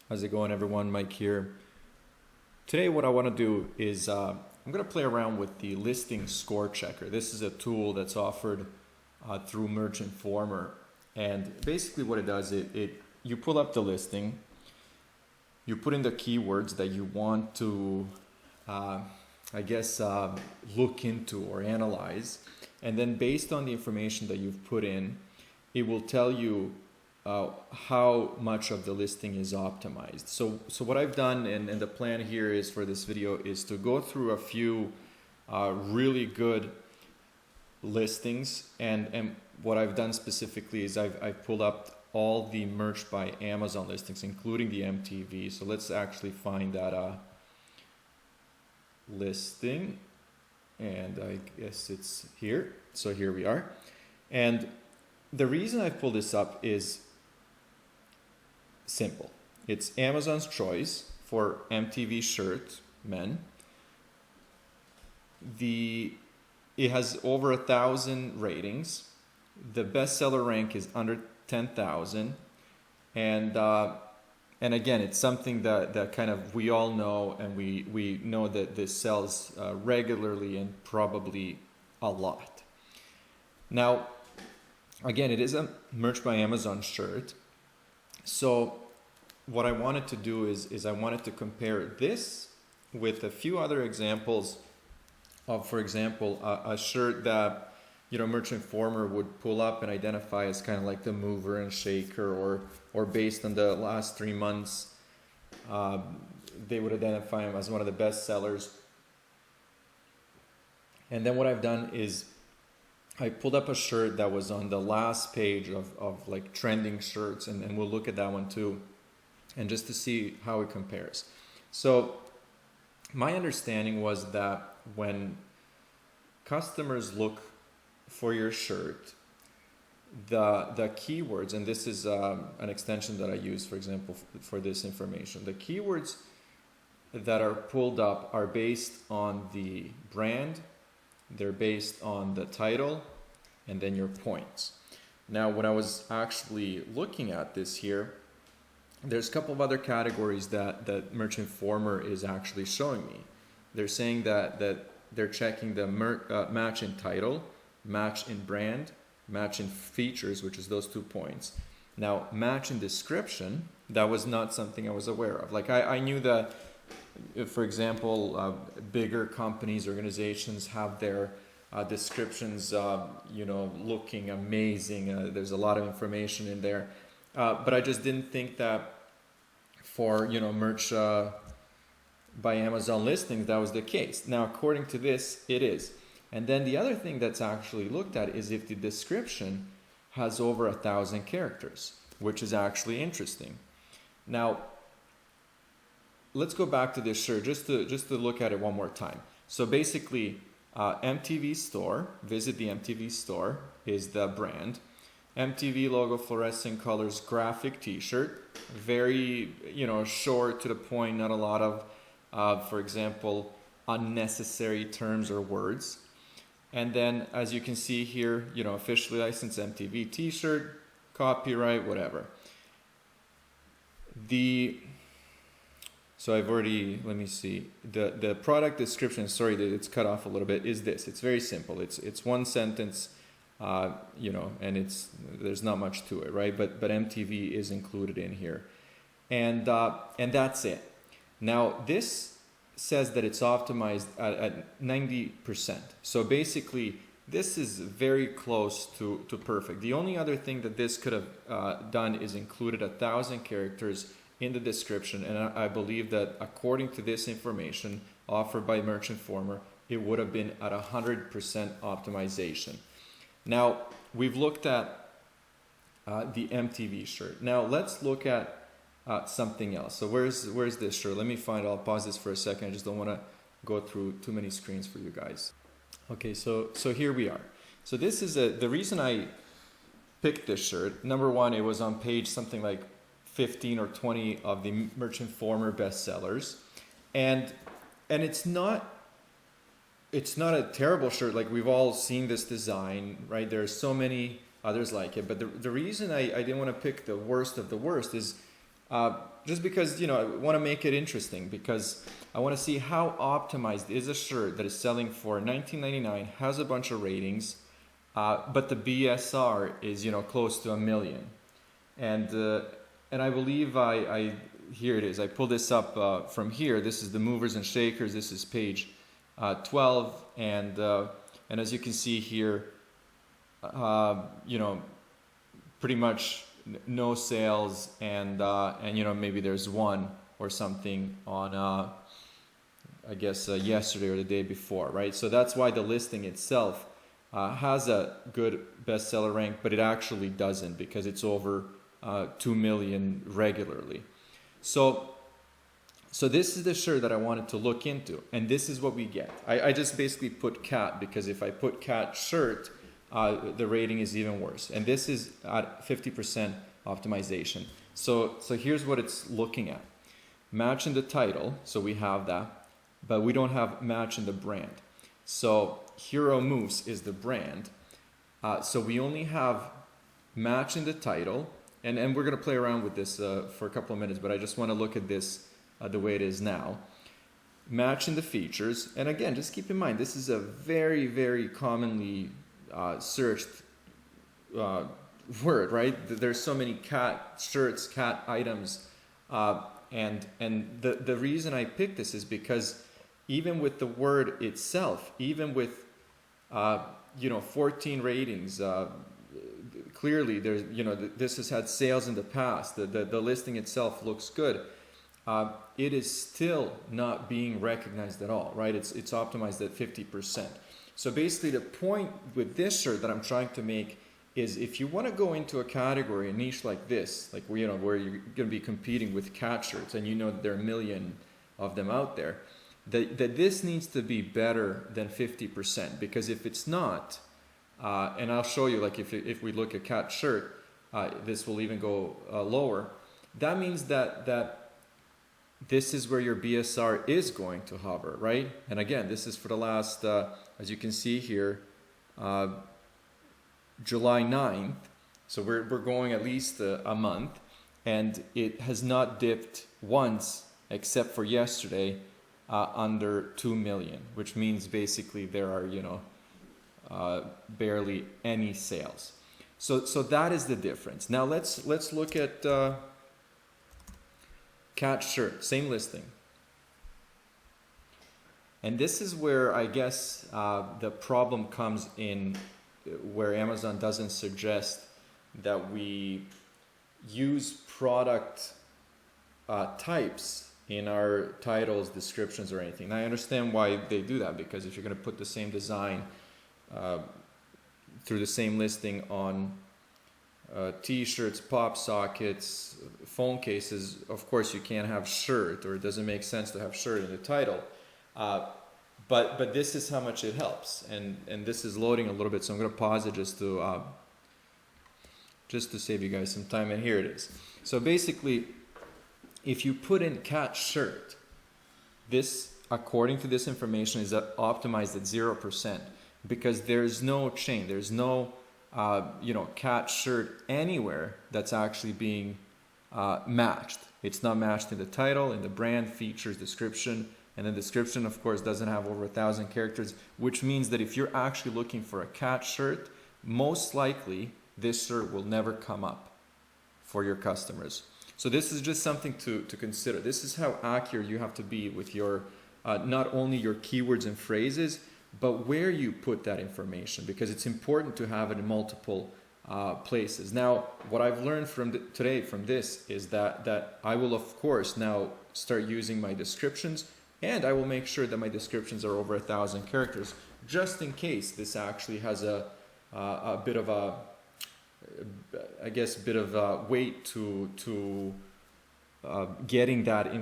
How's it going, everyone? Mike here. Today what I want to do is I'm going to play around with the listing score checker. This is a tool that's offered through Merchant Former, and basically what it does, you pull up the listing, you put in the keywords that you want to look into or analyze, and then based on the information that you've put in, it will tell you how much of the listing is optimized. So what I've done, and the plan here is for this video, is to go through a few really good listings, and what I've done specifically is I've pulled up all the Merch by Amazon listings, including the MTV. So let's actually find that listing, and I guess it's here. So here we are, and the reason I pulled this up is simple. It's Amazon's choice for MTV shirt men. It has over 1,000 ratings. The bestseller rank is under 10,000, and again, it's something that kind of we all know, and we know that this sells regularly and probably a lot. Now, again, it is a Merch by Amazon shirt. So what I wanted to do is I wanted to compare this with a few other examples of, for example, a shirt that Merchant Former would pull up and identify as kind of like the mover and shaker, or based on the last 3 months, they would identify him as one of the best sellers. And then what I've done is I pulled up a shirt that was on the last page of like trending shirts, and we'll look at that one too, and just to see how it compares. So my understanding was that when customers look for your shirt, the keywords, and this is an extension that I use, for example, for this information, the keywords that are pulled up are based on the brand, they're based on the title, and then your points. Now, when I was actually looking at this here, there's a couple of other categories that Merchant Former is actually showing me. They're saying that they're checking the match in title, match in brand, match in features, which is those 2 points. Now, match in description, that was not something I was aware of. Like I knew that, for example, bigger companies, organizations have their descriptions, looking amazing. There's a lot of information in there, but I just didn't think that for Merch by Amazon listings that was the case. Now, according to this, it is. And then the other thing that's actually looked at is if the description has over 1,000 characters, which is actually interesting. Now, let's go back to this shirt just to look at it one more time. So basically, MTV Store, visit the MTV Store is the brand. MTV logo, fluorescent colors, graphic t-shirt, very, short to the point, not a lot of, for example, unnecessary terms or words. And then, as you can see here, officially licensed MTV t-shirt, copyright, whatever. So I've already, let me see, the product description, sorry that it's cut off a little bit, is this. It's very simple. It's one sentence, and there's not much to it, right? But MTV is included in here. And that's it. Now, this says that it's optimized at 90%. So basically, this is very close to perfect. The only other thing that this could have done is included 1,000 characters in the description, and I believe that according to this information offered by Merchant Former, it would have been at 100% optimization. Now, we've looked at the MTV shirt. Now, let's look at something else. So where's this shirt? Let me find it. I'll pause this for a second. I just don't want to go through too many screens for you guys. Okay, so here we are. So this is the reason I picked this shirt. Number one, it was on page something like 15 or 20 of the Merchant Former bestsellers, and it's not a terrible shirt. Like, we've all seen this design, right? There's so many others like it, but the reason I didn't want to pick the worst of the worst is just because, you know, I want to make it interesting, because I want to see how optimized is a shirt that is selling for $19.99, has a bunch of ratings, but the BSR is, you know, close to 1 million. And I believe I here it is. I pulled this up from here. This is the movers and shakers. This is page 12, and as you can see here, you know, pretty much no sales, and you know, maybe there's one or something on I guess yesterday or the day before, right? So that's why the listing itself has a good bestseller rank, but it actually doesn't, because it's over 2 million regularly. So this is the shirt that I wanted to look into, and this is what we get. I just basically put cat, because if I put cat shirt, the rating is even worse. And this is at 50% optimization. So here's what it's looking at. Match in the title, so we have that, but we don't have match in the brand. So Hero Moves is the brand. So we only have match in the title, and we're going to play around with this for a couple of minutes, but I just want to look at this the way it is now. Match in the features, and again, just keep in mind, this is a very, very commonly searched word, right? There's so many cat shirts, cat items, and the reason I picked this is because even with the word itself, even with 14 ratings, clearly there's, you know, this has had sales in the past. The listing itself looks good. It is still not being recognized at all, right? It's optimized at 50%. So basically the point with this shirt that I'm trying to make is, if you want to go into a category, a niche like this, like where you're going to be competing with cat shirts, and you know that there are 1 million of them out there, that this needs to be better than 50%, because if it's not, and I'll show you, like if we look at cat shirt, this will even go lower. That means that this is where your BSR is going to hover, right? And again, this is for the last, as you can see here, July 9th. So we're going at least a month, and it has not dipped once, except for yesterday, under 2 million, which means basically there are, you know, barely any sales. So that is the difference. Now let's look at cat shirt, same listing. And this is where I guess the problem comes in, where Amazon doesn't suggest that we use product types in our titles, descriptions, or anything. Now, I understand why they do that, because if you're going to put the same design through the same listing on t-shirts, pop sockets, phone cases, of course you can't have shirt, or it doesn't make sense to have shirt in the title. But this is how much it helps, and this is loading a little bit, so I'm going to pause it just to save you guys some time. And here it is. So basically, if you put in cat shirt, this, according to this information, is optimized at 0%, because there's no chain, there's no cat shirt anywhere that's actually being matched. It's not matched in the title, in the brand, features, description, and the description, of course, doesn't have over 1,000 characters, which means that if you're actually looking for a cat shirt, most likely this shirt will never come up for your customers. So this is just something to consider. This is how accurate you have to be with your, not only your keywords and phrases, but where you put that information, because it's important to have it in multiple places. Now, what I've learned today from this is that I will, of course, now start using my descriptions, and I will make sure that my descriptions are over 1,000 characters, just in case this actually has a bit of a, I guess, bit of weight to getting that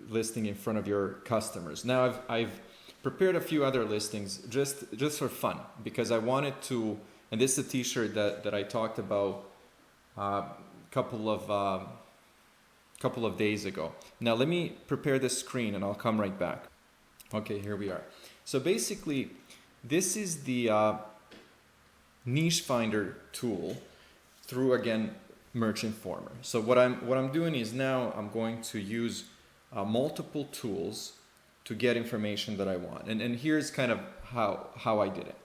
listing in front of your customers. Now, I've prepared a few other listings just for fun, because I wanted to, and this is a t-shirt that I talked about a couple of days ago. Now let me prepare the screen and I'll come right back. Okay, here we are. So basically, this is the niche finder tool through, again, Merch Informer. So what I'm doing is now I'm going to use multiple tools to get information that I want. And here's kind of how I did it.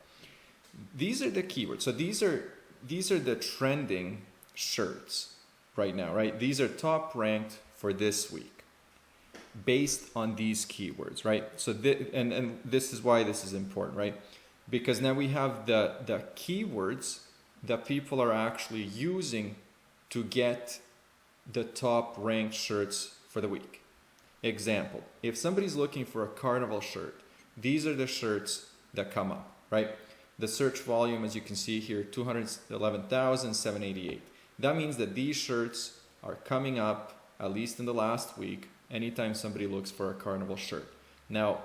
These are the keywords. So these are the trending shirts right now, right? These are top ranked for this week based on these keywords, right? So and this is why this is important, right? Because now we have the keywords that people are actually using to get the top ranked shirts for the week. Example, if somebody's looking for a carnival shirt, these are the shirts that come up, right? The search volume, as you can see here, 211,788. That means that these shirts are coming up, at least in the last week, anytime somebody looks for a carnival shirt. Now,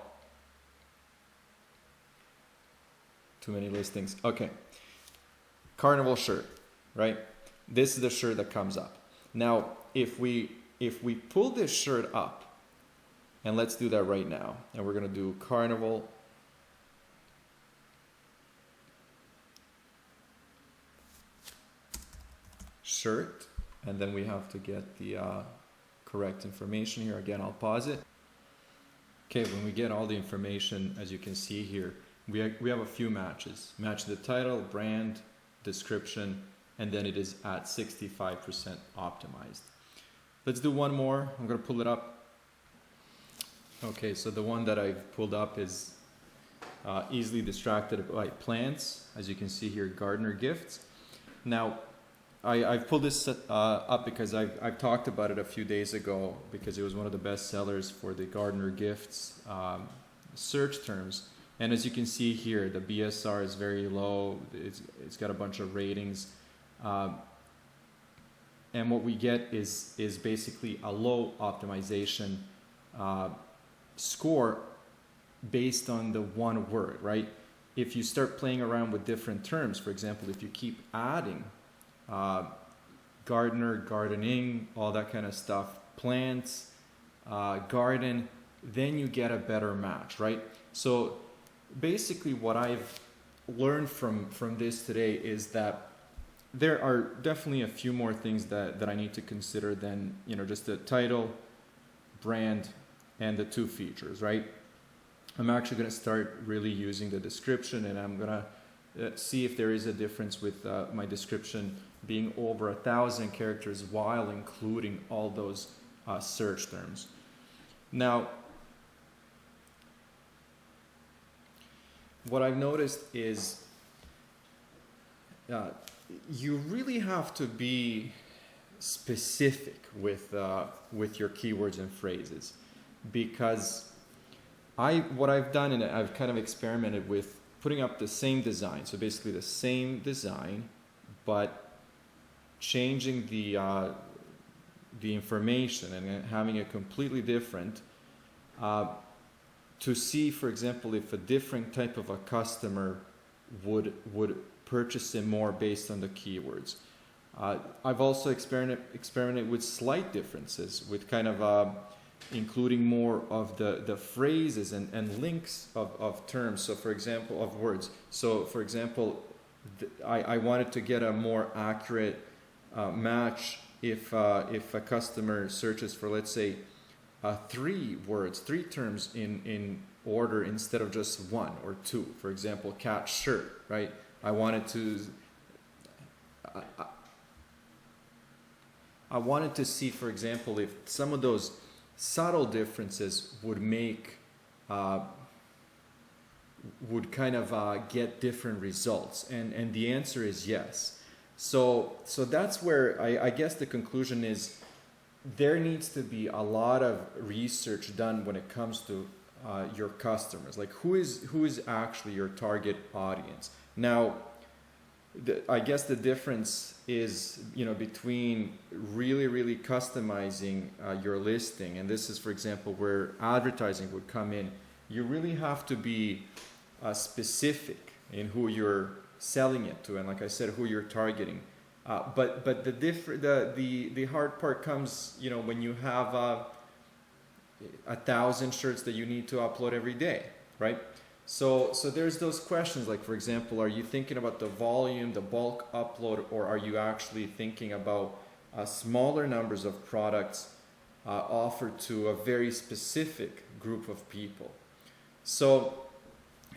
too many listings. Okay, carnival shirt, right? This is the shirt that comes up. Now, if we pull this shirt up, and let's do that right now, and we're gonna do carnival shirt, and then we have to get the correct information here. Again, I'll pause it. Okay, when we get all the information, as you can see here, we have a few matches. Match the title, brand, description, and then it is at 65% optimized. Let's do one more. I'm gonna pull it up. Okay, so the one that I've pulled up is easily distracted by plants. As you can see here, gardener gifts. Now, I've pulled this up because I've talked about it a few days ago because it was one of the best sellers for the gardener gifts search terms. And as you can see here, the BSR is very low. It's got a bunch of ratings. And what we get is basically a low optimization score based on the one word, right? If you start playing around with different terms, for example, if you keep adding gardener, gardening, all that kind of stuff, plants, garden, then you get a better match, right? So basically what I've learned from this today is that there are definitely a few more things that I need to consider than, you know, just the title, brand, and the two features, right? I'm actually going to start really using the description, and I'm going to see if there is a difference with my description being over 1,000 characters while including all those search terms. Now, what I've noticed is you really have to be specific with your keywords and phrases, because what I've done, and I've kind of experimented with putting up the same design, so basically the same design, but changing the information and having it completely different to see, for example, if a different type of a customer would purchase it more based on the keywords. I've also experimented with slight differences, with kind of including more of the phrases and links of terms. So for example, of words. So for example, I wanted to get a more accurate match if a customer searches for, let's say, 3 words, 3 terms in order instead of just 1 or 2. For example, cat shirt, right? I wanted to see, for example, if some of those subtle differences would make would kind of get different results, and the answer is yes. So that's where I guess the conclusion is there needs to be a lot of research done when it comes to your customers. Like who is actually your target audience? Now, I guess the difference is, you know, between really customizing your listing, and this is, for example, where advertising would come in. You really have to be specific in who you're selling it to, and like I said, who you're targeting. But the hard part comes, you know, when you have 1,000 shirts that you need to upload every day, right? So there's those questions, like, for example, are you thinking about the volume, the bulk upload, or are you actually thinking about smaller numbers of products offered to a very specific group of people. So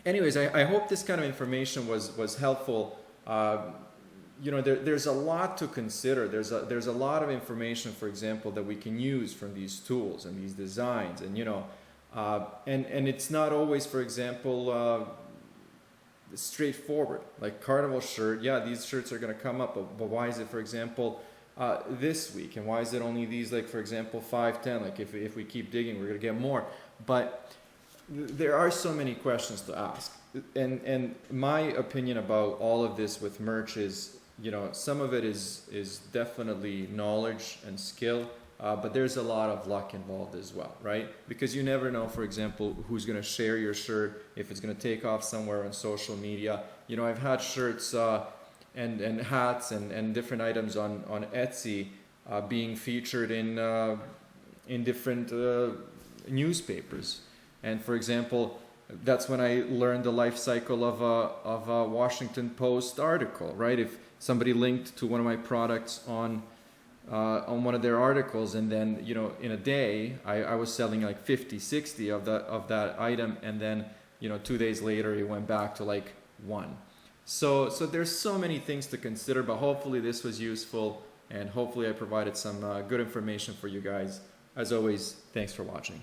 anyways, I hope this kind of information was helpful. You know, there's a lot to consider. There's a lot of information, for example, that we can use from these tools and these designs, and you know, and it's not always, for example, straightforward. Like Carnival shirt, yeah, these shirts are going to come up, but why is it, for example, this week, and why is it only these, like for example 510? Like if we keep digging, we're going to get more. But there are so many questions to ask, and my opinion about all of this with merch is, you know, some of it is definitely knowledge and skill, but there's a lot of luck involved as well, right? Because you never know, for example, who's going to share your shirt, if it's going to take off somewhere on social media. You know, I've had shirts and hats and different items on Etsy being featured in different newspapers. And for example, that's when I learned the life cycle of a Washington Post article, right? If somebody linked to one of my products on one of their articles, and then, you know, in a day I was selling like 50, 60 of that item, and then, you know, 2 days later it went back to like 1. So there's so many things to consider, but hopefully this was useful, and hopefully I provided some good information for you guys. As always, thanks for watching.